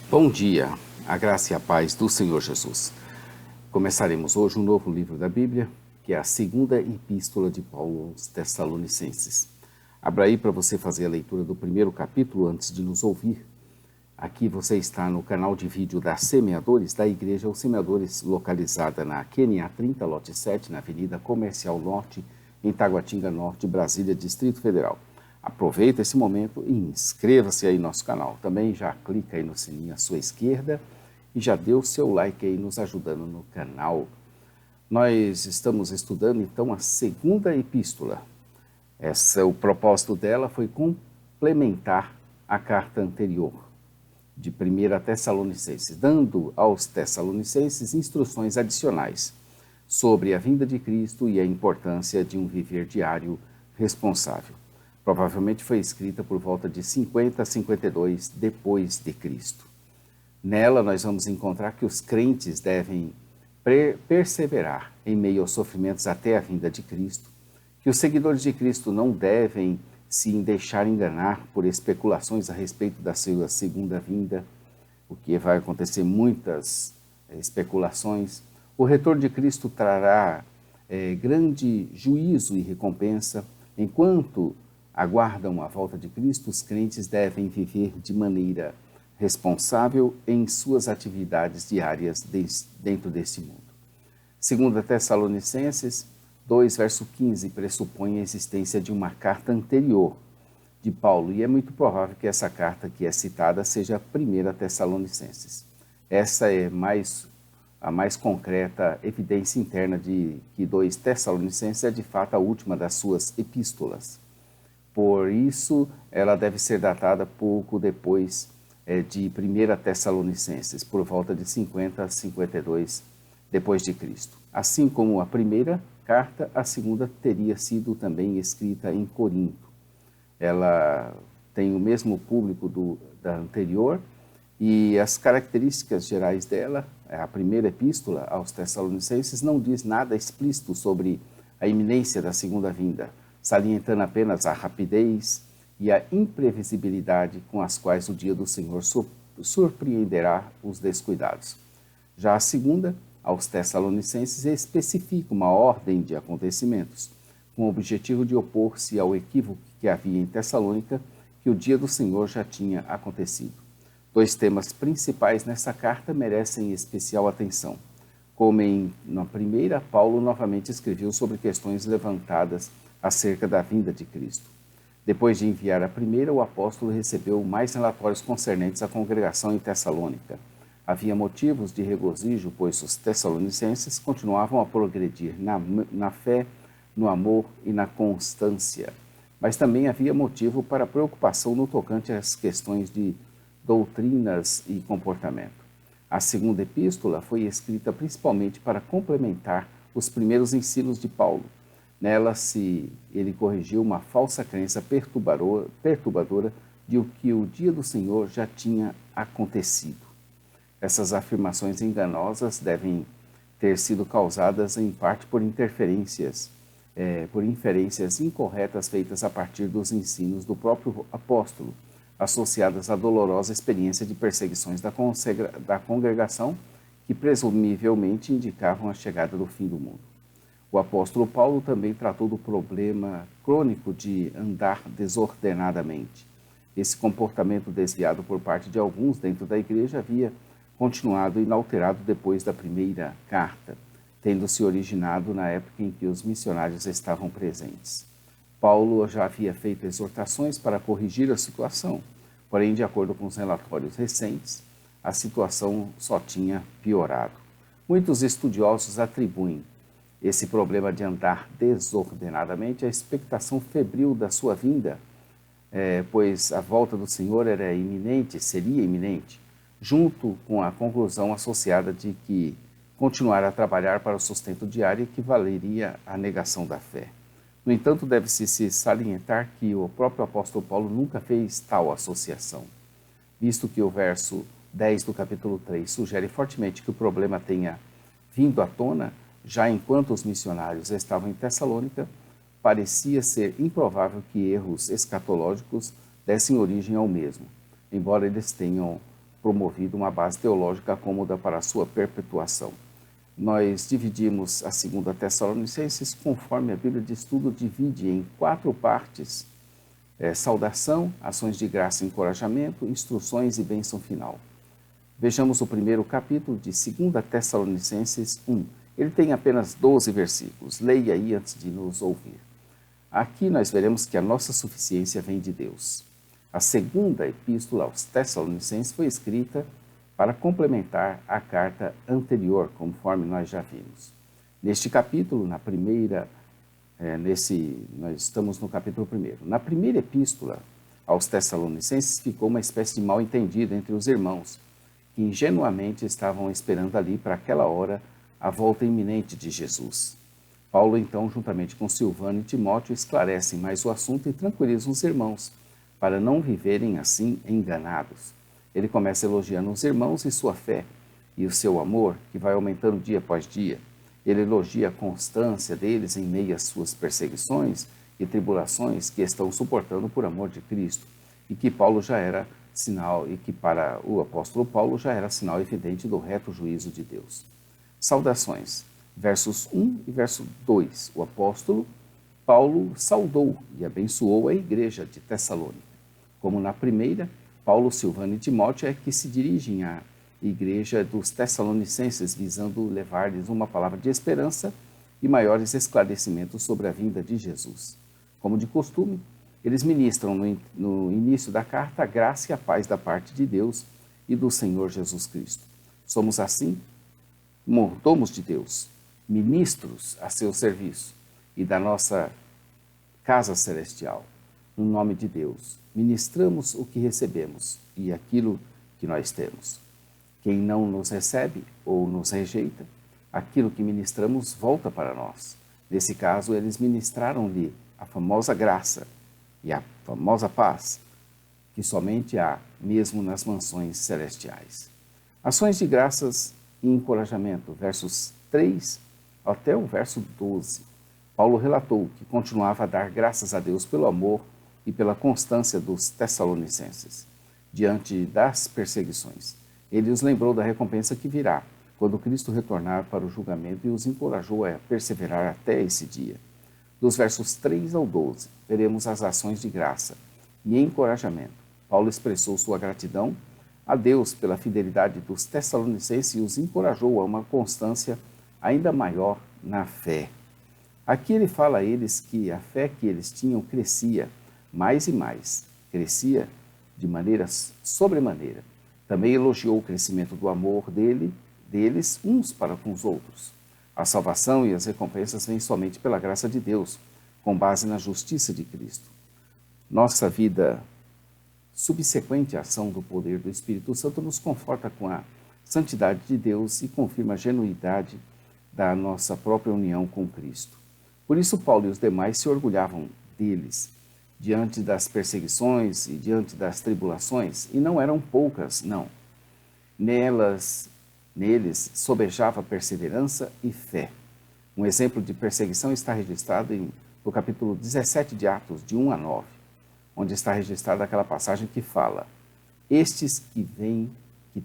Bom dia, a graça e a paz do Senhor Jesus. Começaremos hoje um novo livro da Bíblia, que é a segunda epístola de Paulo aos Tessalonicenses. Abra aí para você fazer a leitura do primeiro capítulo antes de nos ouvir. Aqui você está no canal de vídeo da Semeadores, da Igreja Os Semeadores, localizada na QNA 30, lote 7, na Avenida Comercial Norte, em Taguatinga Norte, Brasília, Distrito Federal. Aproveita esse momento e inscreva-se aí no nosso canal. Também já clica aí no sininho à sua esquerda e já dê o seu like aí nos ajudando no canal. Nós estamos estudando então a segunda epístola. O propósito dela foi complementar a carta anterior, de 1 Tessalonicenses, dando aos Tessalonicenses instruções adicionais sobre a vinda de Cristo e a importância de um viver diário responsável. Provavelmente foi escrita por volta de 50 a 52 depois de Cristo. Nela nós vamos encontrar que os crentes devem perseverar em meio aos sofrimentos até a vinda de Cristo, que os seguidores de Cristo não devem se deixar enganar por especulações a respeito da sua segunda vinda, o que vai acontecer muitas especulações. O retorno de Cristo trará grande juízo e recompensa. Enquanto aguardam a volta de Cristo, os crentes devem viver de maneira responsável em suas atividades diárias dentro deste mundo. 2 Tessalonicenses 2, verso 15, pressupõe a existência de uma carta anterior de Paulo, e é muito provável que essa carta que é citada seja a 1 Tessalonicenses. Essa é a mais concreta evidência interna de que 2 Tessalonicenses é de fato a última das suas epístolas. Por isso, ela deve ser datada pouco depois de 1 Tessalonicenses, por volta de 50 a 52 depois de Cristo. Assim como a primeira carta, a segunda teria sido também escrita em Corinto. Ela tem o mesmo público da anterior e as características gerais dela, a primeira epístola aos Tessalonicenses, não diz nada explícito sobre a iminência da segunda vinda, salientando apenas a rapidez e a imprevisibilidade com as quais o dia do Senhor surpreenderá os descuidados. Já a segunda, aos Tessalonicenses, especifica uma ordem de acontecimentos, com o objetivo de opor-se ao equívoco que havia em Tessalônica, que o dia do Senhor já tinha acontecido. Dois temas principais nessa carta merecem especial atenção. Como na primeira, Paulo novamente escreveu sobre questões levantadas acerca da vinda de Cristo. Depois de enviar a primeira, o apóstolo recebeu mais relatórios concernentes à congregação em Tessalônica. Havia motivos de regozijo, pois os tessalonicenses continuavam a progredir na fé, no amor e na constância. Mas também havia motivo para preocupação no tocante às questões de doutrinas e comportamento. A segunda epístola foi escrita principalmente para complementar os primeiros ensinos de Paulo. Nela ele corrigiu uma falsa crença perturbadora de que o dia do Senhor já tinha acontecido. Essas afirmações enganosas devem ter sido causadas em parte por inferências incorretas feitas a partir dos ensinos do próprio apóstolo, associadas à dolorosa experiência de perseguições da congregação que presumivelmente indicavam a chegada do fim do mundo. O apóstolo Paulo também tratou do problema crônico de andar desordenadamente. Esse comportamento desviado por parte de alguns dentro da igreja havia continuado inalterado depois da primeira carta, tendo se originado na época em que os missionários estavam presentes. Paulo já havia feito exortações para corrigir a situação, porém, de acordo com os relatórios recentes, a situação só tinha piorado. Muitos estudiosos atribuem esse problema de andar desordenadamente à expectação febril da sua vinda, pois a volta do Senhor seria iminente, junto com a conclusão associada de que continuar a trabalhar para o sustento diário equivaleria à negação da fé. No entanto, deve-se salientar que o próprio apóstolo Paulo nunca fez tal associação, visto que o verso 10 do capítulo 3 sugere fortemente que o problema tenha vindo à tona, já enquanto os missionários estavam em Tessalônica, parecia ser improvável que erros escatológicos dessem origem ao mesmo, embora eles tenham promovido uma base teológica cômoda para a sua perpetuação. Nós dividimos a 2 Tessalonicenses conforme a Bíblia de Estudo divide em 4 partes: saudação, ações de graça e encorajamento, instruções e bênção final. Vejamos o primeiro capítulo de 2 Tessalonicenses 1. Ele tem apenas 12 versículos. Leia aí antes de nos ouvir. Aqui nós veremos que a nossa suficiência vem de Deus. A segunda epístola aos Tessalonicenses foi escrita para complementar a carta anterior, conforme nós já vimos. Neste capítulo, nós estamos no capítulo 1. Na primeira epístola aos Tessalonicenses ficou uma espécie de mal-entendido entre os irmãos, que ingenuamente estavam esperando ali para aquela hora a volta iminente de Jesus. Paulo, então, juntamente com Silvano e Timóteo, esclarecem mais o assunto e tranquilizam os irmãos, para não viverem assim enganados. Ele começa elogiando os irmãos e sua fé, e o seu amor, que vai aumentando dia após dia. Ele elogia a constância deles em meio às suas perseguições e tribulações que estão suportando por amor de Cristo, e que Paulo já era sinal, e que para o apóstolo Paulo já era sinal evidente do reto juízo de Deus. Saudações. Versos 1 e verso 2. O apóstolo Paulo saudou e abençoou a igreja de Tessalônica. Como na primeira, Paulo, Silvano e Timóteo é que se dirigem à igreja dos Tessalonicenses, visando levar-lhes uma palavra de esperança e maiores esclarecimentos sobre a vinda de Jesus. Como de costume, eles ministram no início da carta a graça e a paz da parte de Deus e do Senhor Jesus Cristo. Somos assim mordomos de Deus, ministros a seu serviço e da nossa casa celestial. No nome de Deus, ministramos o que recebemos e aquilo que nós temos. Quem não nos recebe ou nos rejeita, aquilo que ministramos volta para nós. Nesse caso, eles ministraram-lhe a famosa graça e a famosa paz, que somente há mesmo nas mansões celestiais. Ações de graças e encorajamento, versos 3 até o verso 12. Paulo relatou que continuava a dar graças a Deus pelo amor e pela constância dos Tessalonicenses diante das perseguições. Ele os lembrou da recompensa que virá quando Cristo retornar para o julgamento e os encorajou a perseverar até esse dia. Dos versos 3 ao 12, veremos as ações de graça e encorajamento. Paulo expressou sua gratidão a Deus pela fidelidade dos Tessalonicenses e os encorajou a uma constância ainda maior na fé. Aqui ele fala a eles que a fé que eles tinham crescia mais e mais, crescia de maneira sobremaneira. Também elogiou o crescimento do amor deles uns para com os outros. A salvação e as recompensas vêm somente pela graça de Deus, com base na justiça de Cristo. Nossa vida subsequente à ação do poder do Espírito Santo nos conforta com a santidade de Deus e confirma a genuidade da nossa própria união com Cristo. Por isso, Paulo e os demais se orgulhavam deles, diante das perseguições e diante das tribulações, e não eram poucas, não. Neles sobejava perseverança e fé. Um exemplo de perseguição está registrado no capítulo 17 de Atos, de 1 a 9, onde está registrada aquela passagem que fala: estes que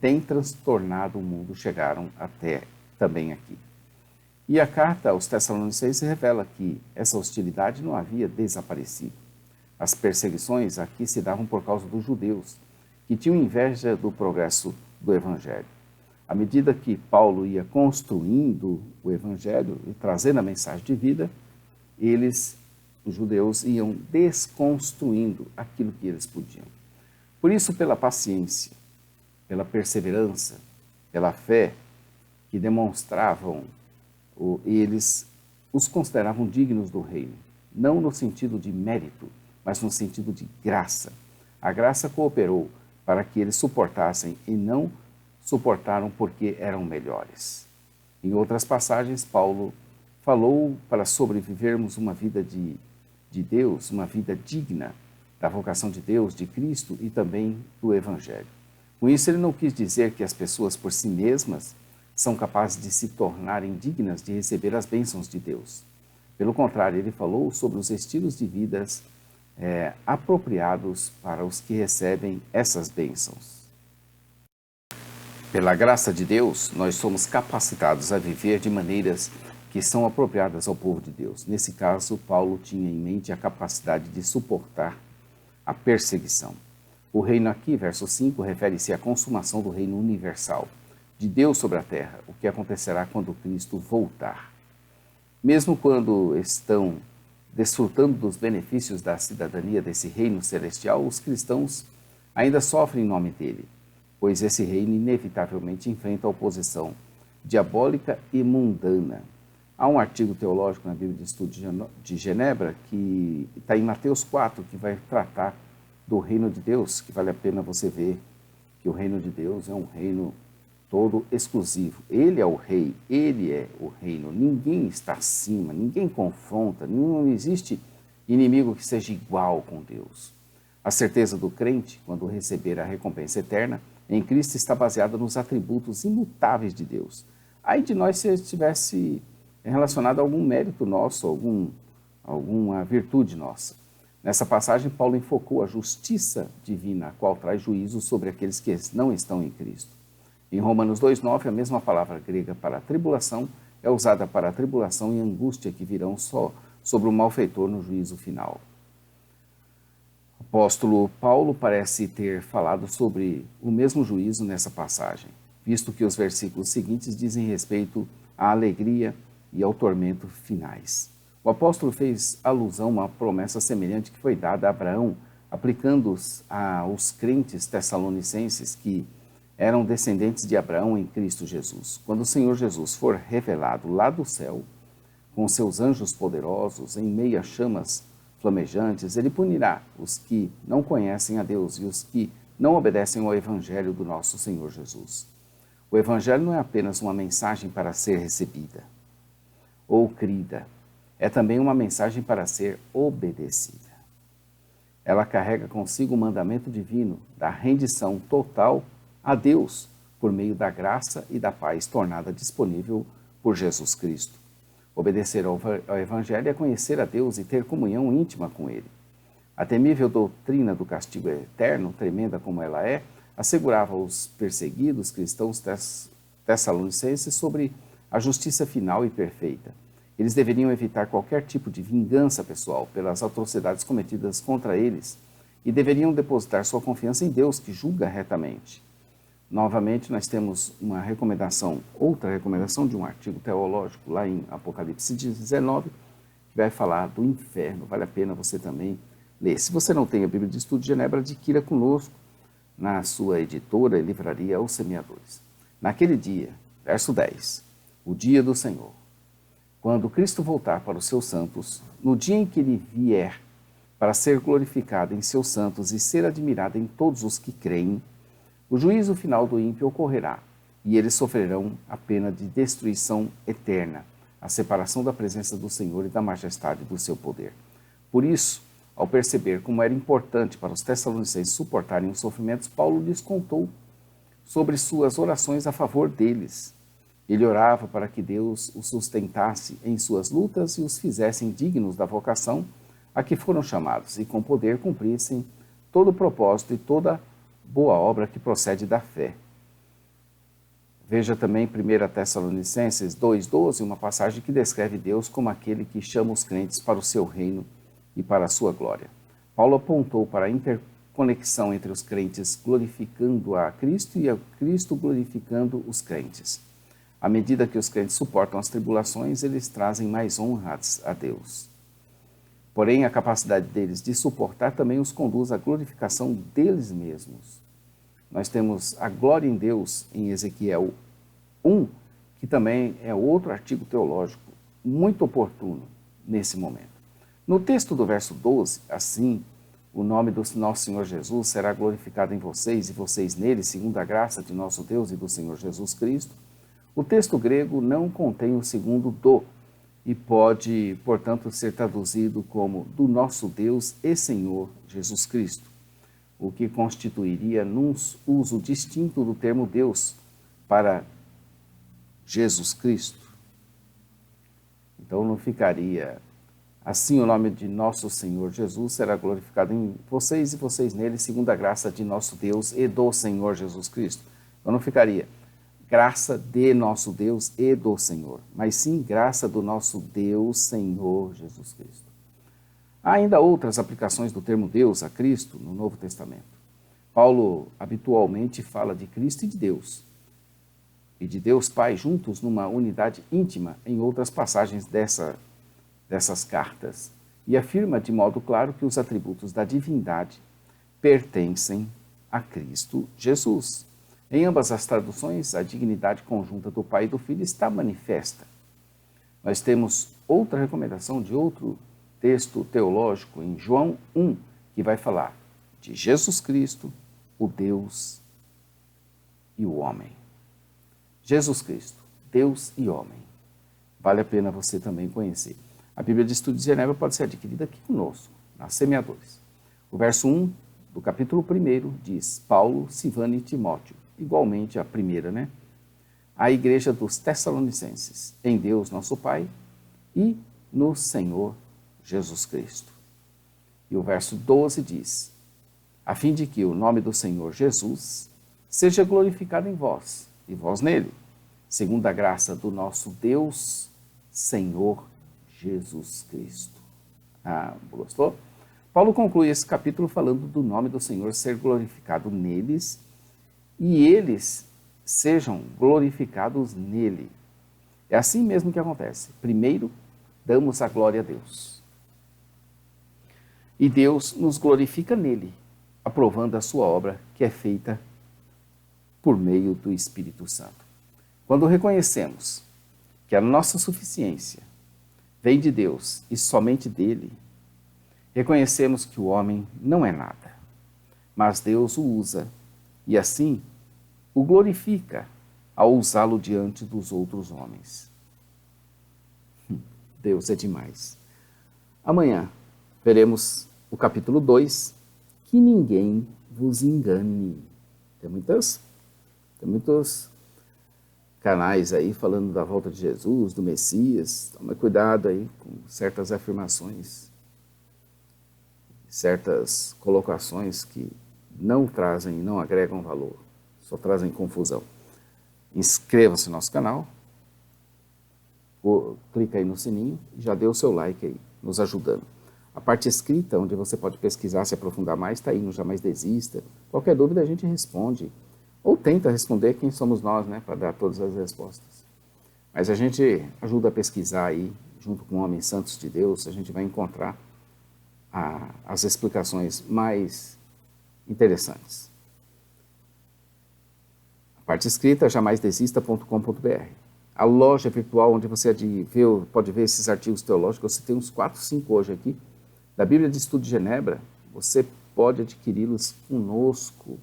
têm transtornado o mundo chegaram até também aqui. E a carta aos Tessalonicenses revela que essa hostilidade não havia desaparecido. As perseguições aqui se davam por causa dos judeus, que tinham inveja do progresso do Evangelho. À medida que Paulo ia construindo o Evangelho e trazendo a mensagem de vida, os judeus, iam desconstruindo aquilo que eles podiam. Por isso, pela paciência, pela perseverança, pela fé que demonstravam, eles os consideravam dignos do reino, não no sentido de mérito, mas no sentido de graça. A graça cooperou para que eles suportassem e não suportaram porque eram melhores. Em outras passagens, Paulo falou para sobrevivermos uma vida de Deus, uma vida digna da vocação de Deus, de Cristo e também do Evangelho. Com isso, ele não quis dizer que as pessoas por si mesmas são capazes de se tornarem dignas de receber as bênçãos de Deus. Pelo contrário, ele falou sobre os estilos de vidas apropriados para os que recebem essas bênçãos. Pela graça de Deus, nós somos capacitados a viver de maneiras que são apropriadas ao povo de Deus. Nesse caso, Paulo tinha em mente a capacidade de suportar a perseguição. O reino aqui, verso 5, refere-se à consumação do reino universal de Deus sobre a terra, o que acontecerá quando Cristo voltar. Mesmo quando estão desfrutando dos benefícios da cidadania desse reino celestial, os cristãos ainda sofrem em nome dele, pois esse reino inevitavelmente enfrenta a oposição diabólica e mundana. Há um artigo teológico na Bíblia de Estudo de Genebra, que está em Mateus 4, que vai tratar do reino de Deus, que vale a pena você ver que o reino de Deus é um reino todo exclusivo. Ele é o rei, ele é o reino. Ninguém está acima, ninguém confronta, não existe inimigo que seja igual com Deus. A certeza do crente, quando receber a recompensa eterna, em Cristo está baseada nos atributos imutáveis de Deus. Aí de nós se estivesse relacionado a algum mérito nosso, alguma virtude nossa. Nessa passagem, Paulo enfocou a justiça divina, a qual traz juízo sobre aqueles que não estão em Cristo. Em Romanos 2,9, a mesma palavra grega para tribulação é usada para a tribulação e angústia que virão só sobre o malfeitor no juízo final. O apóstolo Paulo parece ter falado sobre o mesmo juízo nessa passagem, visto que os versículos seguintes dizem respeito à alegria e ao tormento finais. O apóstolo fez alusão a uma promessa semelhante que foi dada a Abraão, aplicando-os aos crentes tessalonicenses que eram descendentes de Abraão em Cristo Jesus. Quando o Senhor Jesus for revelado lá do céu, com seus anjos poderosos, em meio a chamas flamejantes, ele punirá os que não conhecem a Deus e os que não obedecem ao Evangelho do nosso Senhor Jesus. O Evangelho não é apenas uma mensagem para ser recebida ou crida, é também uma mensagem para ser obedecida. Ela carrega consigo o mandamento divino da rendição total a Deus por meio da graça e da paz tornada disponível por Jesus Cristo. Obedecer ao Evangelho é conhecer a Deus e ter comunhão íntima com Ele. A temível doutrina do castigo eterno, tremenda como ela é, assegurava aos perseguidos cristãos tessalonicenses sobre a justiça final e perfeita. Eles deveriam evitar qualquer tipo de vingança pessoal pelas atrocidades cometidas contra eles e deveriam depositar sua confiança em Deus, que julga retamente. Novamente, nós temos outra recomendação de um artigo teológico lá em Apocalipse 19, que vai falar do inferno. Vale a pena você também ler. Se você não tem a Bíblia de Estudo de Genebra, adquira conosco na sua editora e livraria Os Semeadores. Naquele dia, verso 10, o dia do Senhor, quando Cristo voltar para os seus santos, no dia em que ele vier para ser glorificado em seus santos e ser admirado em todos os que creem, o juízo final do ímpio ocorrerá, e eles sofrerão a pena de destruição eterna, a separação da presença do Senhor e da majestade do seu poder. Por isso, ao perceber como era importante para os tessalonicenses suportarem os sofrimentos, Paulo lhes contou sobre suas orações a favor deles. Ele orava para que Deus os sustentasse em suas lutas e os fizessem dignos da vocação a que foram chamados, e com poder cumprissem todo o propósito e toda boa obra que procede da fé. Veja também 1 Tessalonicenses 2,12, uma passagem que descreve Deus como aquele que chama os crentes para o seu reino e para a sua glória. Paulo apontou para a interconexão entre os crentes glorificando a Cristo e a Cristo glorificando os crentes. À medida que os crentes suportam as tribulações, eles trazem mais honras a Deus. Porém, a capacidade deles de suportar também os conduz à glorificação deles mesmos. Nós temos a glória em Deus em Ezequiel 1, que também é outro artigo teológico muito oportuno nesse momento. No texto do verso 12, assim, o nome do nosso Senhor Jesus será glorificado em vocês e vocês nele, segundo a graça de nosso Deus e do Senhor Jesus Cristo. O texto grego não contém o segundo do, e pode, portanto, ser traduzido como do nosso Deus e Senhor Jesus Cristo, o que constituiria num uso distinto do termo Deus para Jesus Cristo. Então não ficaria assim: o nome de nosso Senhor Jesus será glorificado em vocês e vocês nele, segundo a graça de nosso Deus e do Senhor Jesus Cristo. Então não ficaria graça de nosso Deus e do Senhor, mas sim graça do nosso Deus, Senhor Jesus Cristo. Há ainda outras aplicações do termo Deus a Cristo no Novo Testamento. Paulo habitualmente fala de Cristo e de Deus Pai juntos numa unidade íntima em outras passagens dessas cartas, e afirma de modo claro que os atributos da divindade pertencem a Cristo Jesus. Em ambas as traduções, a dignidade conjunta do Pai e do Filho está manifesta. Nós temos outra recomendação de outro texto teológico em João 1, que vai falar de Jesus Cristo, o Deus e o homem. Jesus Cristo, Deus e homem. Vale a pena você também conhecer. A Bíblia de Estudo de Genebra pode ser adquirida aqui conosco, na Semeadores. O verso 1 do capítulo 1 diz: Paulo, Silvano e Timóteo, igualmente a primeira, né? A igreja dos Tessalonicenses, em Deus nosso Pai e no Senhor Jesus Cristo. E o verso 12 diz: a fim de que o nome do Senhor Jesus seja glorificado em vós, e vós nele, segundo a graça do nosso Deus, Senhor Jesus Cristo. Gostou? Paulo conclui esse capítulo falando do nome do Senhor ser glorificado neles e eles sejam glorificados nele. É assim mesmo que acontece. Primeiro, damos a glória a Deus. E Deus nos glorifica nele, aprovando a sua obra que é feita por meio do Espírito Santo. Quando reconhecemos que a nossa suficiência vem de Deus e somente dele, reconhecemos que o homem não é nada, mas Deus o usa e assim o glorifica ao usá-lo diante dos outros homens. Deus é demais. Amanhã veremos o capítulo 2, que ninguém vos engane. Tem muitos canais aí falando da volta de Jesus, do Messias. Toma cuidado aí com certas afirmações, certas colocações que não agregam valor, só trazem confusão. Inscreva-se no nosso canal, clica aí no sininho e já dê o seu like aí, nos ajudando. A parte escrita, onde você pode pesquisar, se aprofundar mais, está aí no Jamais Desista. Qualquer dúvida a gente responde. Ou tenta responder quem somos nós, né, para dar todas as respostas. Mas a gente ajuda a pesquisar aí, junto com homens santos de Deus, a gente vai encontrar as explicações mais interessantes. A parte escrita, jamaisdesista.com.br. A loja virtual, onde você pode ver esses artigos teológicos, você tem uns 4, 5 hoje aqui, da Bíblia de Estudo de Genebra, você pode adquiri-los conosco.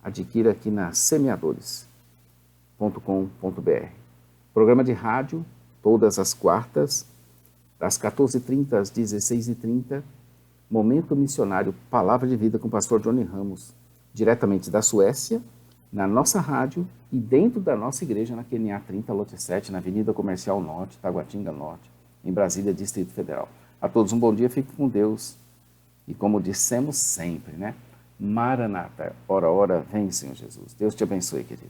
Adquira aqui na semeadores.com.br. Programa de rádio, todas as quartas, das 14h30 às 16h30, Momento Missionário Palavra de Vida com o pastor Johnny Ramos, diretamente da Suécia, na nossa rádio e dentro da nossa igreja na QNA 30, lote 7, na Avenida Comercial Norte, Taguatinga Norte, em Brasília, Distrito Federal. A todos um bom dia, fiquem com Deus. E como dissemos sempre, né? Maranata, ora, ora, vem, Senhor Jesus. Deus te abençoe, querido.